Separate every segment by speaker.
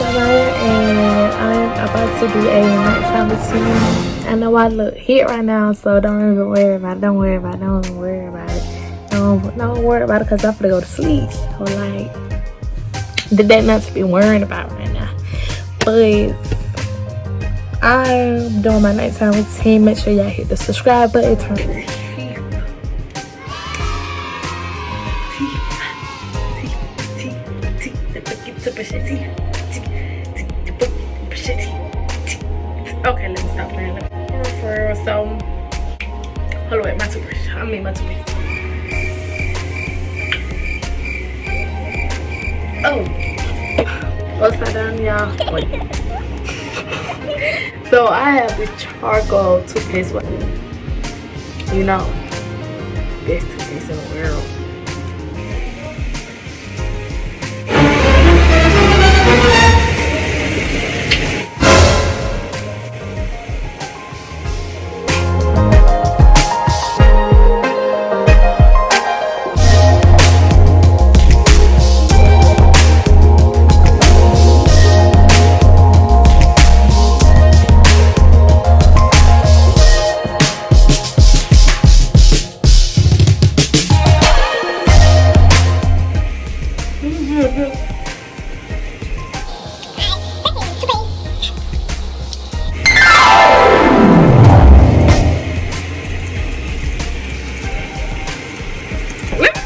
Speaker 1: and I'm about to do a nighttime routine. I know I look hit right now, so don't even worry about it. Don't worry about it. Don't even worry about it. Don't worry about it, because I'm gonna go to sleep. So like, that not to be worried about right now. But I'm doing my nighttime routine. Make sure y'all hit the subscribe button. Turn okay, let me stop playing. So, hold on, wait, my toothbrush. I mean, my toothpaste. Oh, upside down, y'all. Wait. So I have the charcoal toothpaste. You know, best toothpaste in the world.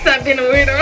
Speaker 1: Stop being a weirdo.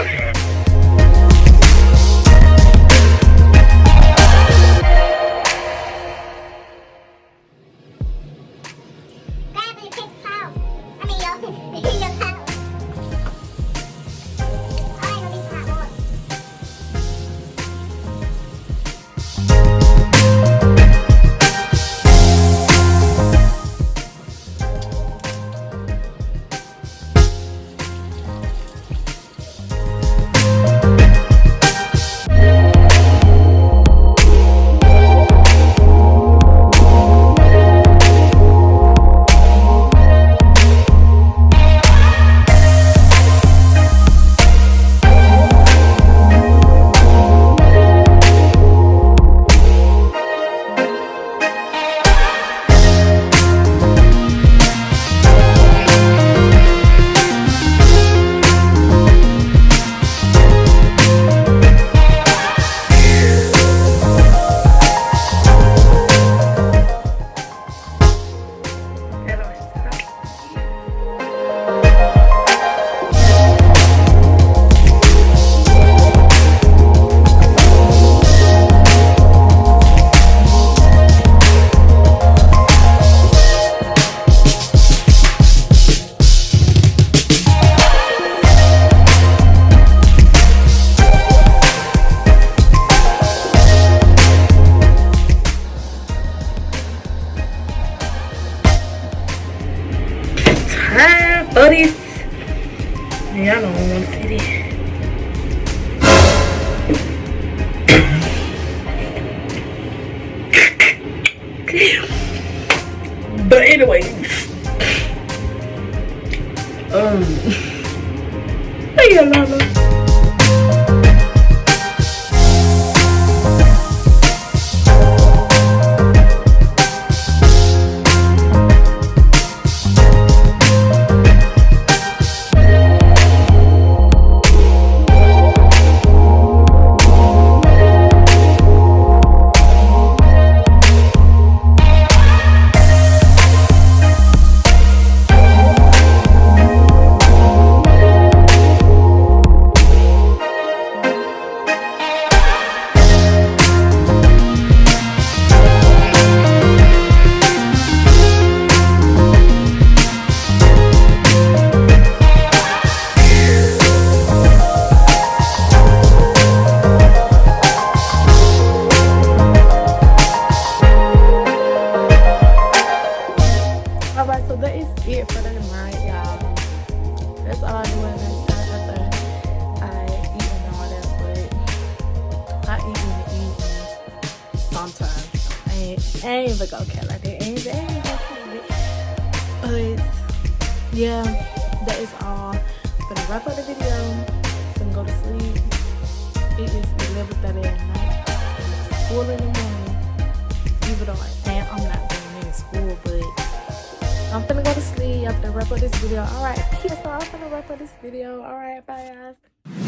Speaker 1: Buddies, y'all don't want to see this. But anyway, hey, Lala. Alright, so that is it for the night, y'all. That's all I do at night after I eat and all that, but I eat in the evening sometimes. I ain't even gonna care like that. I ain't even gonna care like that. But yeah, that is all. I'm gonna wrap up the video. I'm gonna go to sleep. It is 11:30 at night. school in the morning. Even though I'm not doing any school, but I'm finna go to sleep. I'm finna wrap up this video. Alright, peace. So I'm finna wrap up this video. Alright, bye guys.